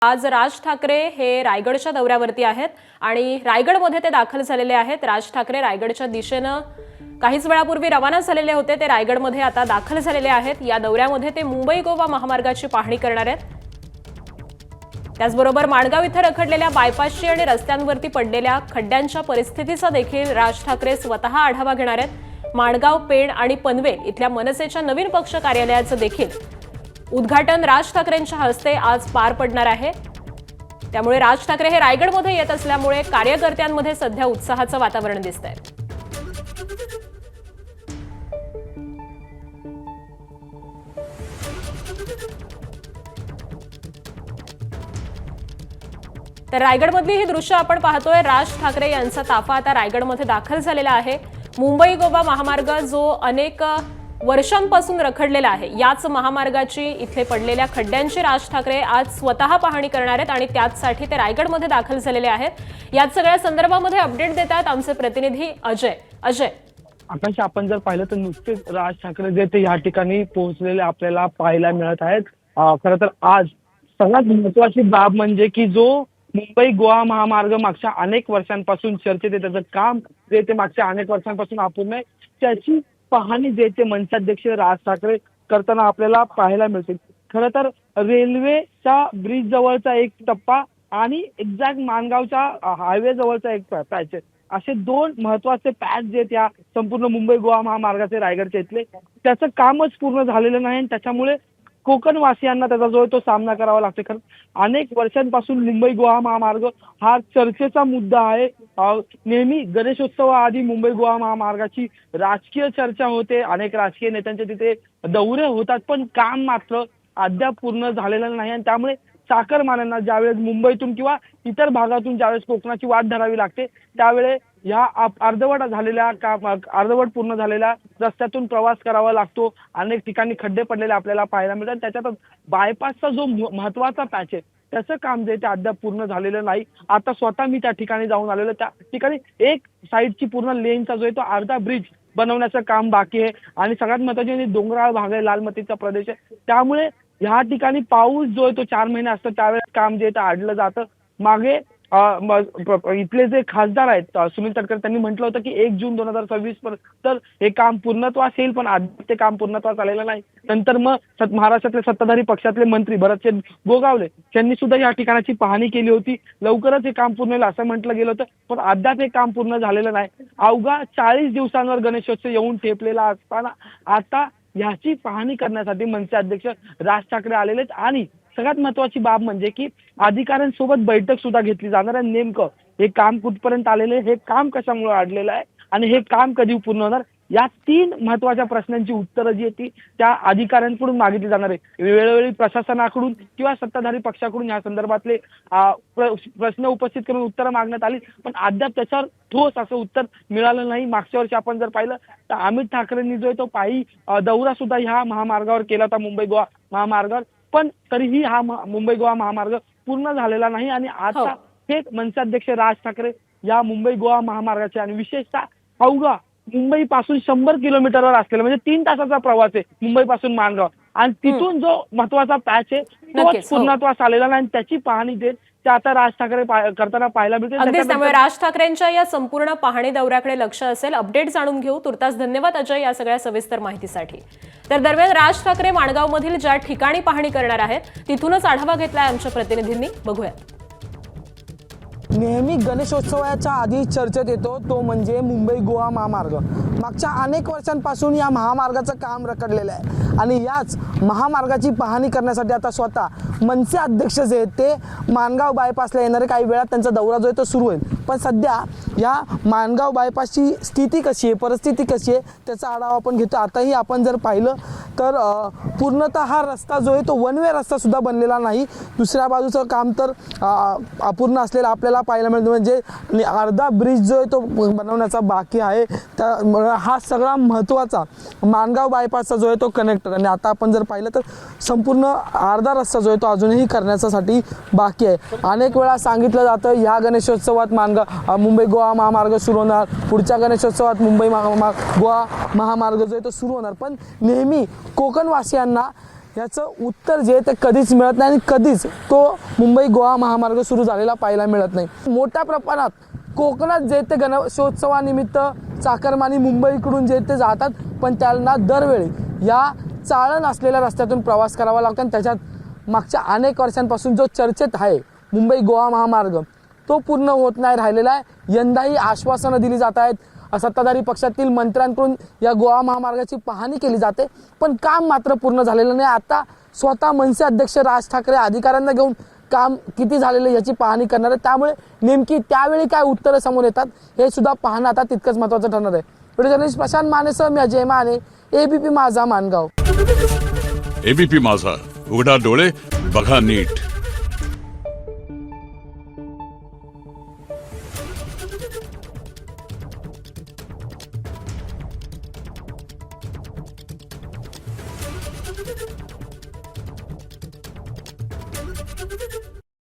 आज राज ठाकरे हे रायगडच्या दौऱ्यावरती आहेत आणि रायगडमध्ये ते दाखल झालेले आहेत। राज ठाकरे रायगडच्या दिशेने काहीच वेळापूर्वी रवाना झालेले होते। ते रायगडमध्ये आता दाखल झालेले आहेत। या दौऱ्यामध्ये ते मुंबई गोवा महामार्गाची पाहणी करणार आहेत। त्याचबरोबर माणगाव इथे रखडलेल्या बायपासची आणि रस्त्यांवरती पडलेल्या खड्ड्यांच्या परिस्थितीचा देखील राज ठाकरे स्वतः आढावा घेणार आहेत। माणगाव, पेण आणि पनवेल इथल्या मनसेच्या नवीन पक्ष कार्यालयाचं देखील उद्घाटन राज ठाकरेंच्या हस्ते आज पार पडणार आहे। त्यामुळे राज ठाकरे हे रायगडमध्ये येत असल्यामुळे कार्यकर्त्यांमध्ये सध्या उत्साहाचं वातावरण दिसतंय। तर रायगडमधली ही दृश्य आपण पाहतोय। राज ठाकरे यांचा ताफा आता रायगडमध्ये दाखल झालेला आहे। मुंबई गोवा महामार्ग जो अनेक वर्षांपासून रखडलेला आहे, याच महामार्गाची इथे पडलेल्या खड्ड्यांची राज ठाकरे आज स्वतः पाहणी करणार आहेत आणि त्याचसाठी ते रायगडमध्ये दाखल झालेले आहेत। याच सगळ्या संदर्भामध्ये अपडेट देतात आमचे प्रतिनिधी अजय। आकाश, आपण जर पाहिलं तर नुकतेच राज ठाकरे जे ते या ठिकाणी पोहोचलेले आपल्याला पाहायला मिळत आहेत। खरं तर आज सगळ्यात महत्वाची बाब म्हणजे की जो मुंबई गोवा महामार्ग मागच्या अनेक वर्षांपासून चर्चेत आहे, त्याचं काम जे ते मागच्या अनेक वर्षांपासून अपूर्ण आहे, त्याची पाहणी जे ते मनसेअध्यक्ष राज ठाकरे करताना आपल्याला पाहायला मिळते। खरं तर रेल्वेच्या ब्रिज जवळचा एक टप्पा आणि एक्झॅक्ट माणगावच्या हायवे जवळचा एक पॅच आहे, असे दोन महत्वाचे पॅच जे त्या संपूर्ण मुंबई गोवा महामार्गाचे रायगडचे इथले, त्याचं कामच पूर्ण झालेलं नाही आणि त्याच्यामुळे कोकणवासियांना त्याचा जो तो सामना करावा लागतो। कारण अनेक वर्षांपासून मुंबई गोवा महामार्ग हा चर्चेचा मुद्दा आहे। नेहमी गणेशोत्सवाआधी मुंबई गोवा महामार्गाची राजकीय चर्चा होते, अनेक राजकीय नेत्यांचे तिथे दौरे होतात, पण काम मात्र अद्याप पूर्ण झालेलं नाही आणि त्यामुळे चाकरमान्यांना ज्यावेळेस मुंबईतून किंवा इतर भागातून ज्यावेळेस कोकणाची वाट धरावी लागते, त्यावेळेस ह्या अर्धवट पूर्ण झालेल्या रस्त्यातून प्रवास करावा लागतो। अनेक ठिकाणी खड्डे पडलेले आपल्याला पाहायला मिळतात। त्याच्यातच बायपासचा जो महत्वाचा पॅच आहे, त्याचं काम जे ते अद्याप पूर्ण झालेलं नाही। आता स्वतः मी त्या ठिकाणी जाऊन आलेलो, त्या ठिकाणी एक साईडची पूर्ण लेनचा जो आहे तो अर्धा ब्रिज बनवण्याचं काम बाकी आहे आणि सगळ्यात महत्त्वाचे म्हणजे डोंगराळ भाग आहे, लाल मातीचा प्रदेश आहे, त्यामुळे ह्या ठिकाणी पाऊस जो आहे तो 4 महिने असतो, त्यावेळेस काम जे ते अडलं जातं। मागे इथले जे खासदार आहेत सुनील तटकरे, त्यांनी म्हटलं होतं की 1 जून 2026 पर्यंत हे काम पूर्णत्वास येईल, पण आधी ते काम पूर्णत्वास आलेलं नाही। नंतर मग महाराष्ट्रातले सत्ताधारी पक्षातले मंत्री भरतसिंग गोगावले यांनी सुद्धा या ठिकाणाची पाहणी केली होती। लवकरच हे काम पूर्ण होईल असं म्हटलं गेलं होतं, पण अद्याप हे काम पूर्ण झालेलं नाही। अवघा 40 दिवसांवर गणेशोत्सव येऊन ठेपलेला असताना आता याची पाहणी करण्यासाठी मनसे अध्यक्ष राज ठाकरे आलेले आहेत आणि सगळ्यात महत्वाची बाब म्हणजे की अधिकाऱ्यांसोबत बैठक सुद्धा घेतली जाणार आहे। नेमकं हे काम कुठपर्यंत आलेले, हे काम कशामुळे अडलेलं आहे आणि हे काम कधी पूर्ण होणार, या 3 महत्वाच्या प्रश्नांची उत्तरं जी आहेत ती त्या अधिकाऱ्यांकडून मागितली जाणार आहे। वेळोवेळी प्रशासनाकडून किंवा सत्ताधारी पक्षाकडून या संदर्भातले प्रश्न उपस्थित करून उत्तरं मागण्यात आली, पण अद्याप त्याच्यावर ठोस असं उत्तर मिळालं नाही। मागच्या वर्षी आपण जर पाहिलं तर अमित ठाकरेंनी जो आहे तो पायी दौरा सुद्धा ह्या महामार्गावर केला होता, मुंबई गोवा महामार्गावर, पण तरीही हा मुंबई गोवा महामार्ग पूर्ण झालेला नाही आणि आता थेट मनसेअध्यक्ष राज ठाकरे या मुंबई गोवा महामार्गाचे आणि विशेषतः अवघा मुंबई पासून 100 किलोमीटरवर असलेला म्हणजे 3 तासाचा प्रवास आहे मुंबई पासून माणगाव, आणि तिथून जो महत्वाचा पॅच आहे तो पूर्णत्वास आलेला नाही, त्याची पाहणी देत ते आता राज ठाकरे करताना पाहायला मिळते। अगदीच, त्यामुळे राज ठाकरेंच्या या संपूर्ण पाहणी दौऱ्याकडे लक्ष असेल। अपडेट जाणून घेऊ। तुर्तास धन्यवाद अजय या सगळ्या सविस्तर माहितीसाठी। तर दरम्यान राज ठाकरे माणगावमधील ज्या ठिकाणी पाहणी करणार आहेत तिथूनच आढावा घेतलाय आमच्या प्रतिनिधींनी, बघूयात। नेहमी गणेशोत्सवाच्या आधी चर्चेत येतो तो म्हणजे मुंबई गोवा महामार्ग। मागच्या अनेक वर्षांपासून या महामार्गाचं काम रखडलेलं आहे आणि याच महामार्गाची पाहणी करण्यासाठी आता स्वतः मनसे अध्यक्ष जे आहेत ते माणगाव बायपासला येणारे, काही वेळात त्यांचा दौरा जो आहे तो सुरू होईल। पण सध्या या माणगाव बायपासची स्थिती कशी आहे, परिस्थिती कशी आहे, त्याचा आढावा आपण घेतो। आताही आपण जर पाहिलं तर पूर्णतः हा रस्ता जो आहे तो वन वे रस्ता सुद्धा बनलेला नाही। दुसऱ्या बाजूचं काम तर अपूर्ण असलेलं आपल्याला पाहायला मिळतं, म्हणजे अर्धा ब्रिज जो आहे तो बनवण्याचा बाकी आहे। त्यामुळे हा सगळा महत्त्वाचा माणगाव बायपासचा जो आहे तो कनेक्टर, आणि आता आपण जर पाहिलं तर संपूर्ण अर्धा रस्ता जो आहे तो अजूनही करण्यासाठी बाकी आहे। अनेक वेळा सांगितलं जातं या गणेशोत्सवात मुंबई गोवा महामार्ग सुरू होणार, पुढच्या गणेशोत्सवात मुंबई गोवा महामार्ग जो आहे तो सुरू होणार, पण नेहमी कोकणवासियांना ह्याचं उत्तर जे आहे ते कधीच मिळत नाही आणि कधीच तो मुंबई गोवा महामार्ग सुरू झालेला पाहायला मिळत नाही। मोठ्या प्रमाणात कोकणात जे ते गणेशोत्सवानिमित्त चाकरमानी मुंबईकडून जे ते जातात, पण त्यांना दरवेळी या चाळण असलेल्या रस्त्यातून प्रवास करावा लागतो आणि त्याच्यात मागच्या अनेक वर्षांपासून जो चर्चेत आहे मुंबई गोवा महामार्ग तो पूर्ण होत नाही राहिलेला आहे। यंदाही आश्वासनं दिली जात आहेत, सत्ताधारी पक्षातील मंत्र्यांकडून या गोवा महामार्गाची पाहणी केली जाते, पण काम मात्र पूर्ण झालेलं नाही। आता स्वतः मनसे अध्यक्ष राज ठाकरे अधिकाऱ्यांना घेऊन काम किती झालेलं याची पाहणी करणार आहे, त्यामुळे नेमकी त्यावेळी काय उत्तरं समोर येतात हे सुद्धा पाहणं आता तितकंच महत्त्वाचं ठरणार आहे। व्हिडिओ जर्नलिस्ट प्रशांत मानेसह मी अजय माने, एबीपी माझा माणगाव। एबीपी माझा, उघडा डोळे बघा नीट।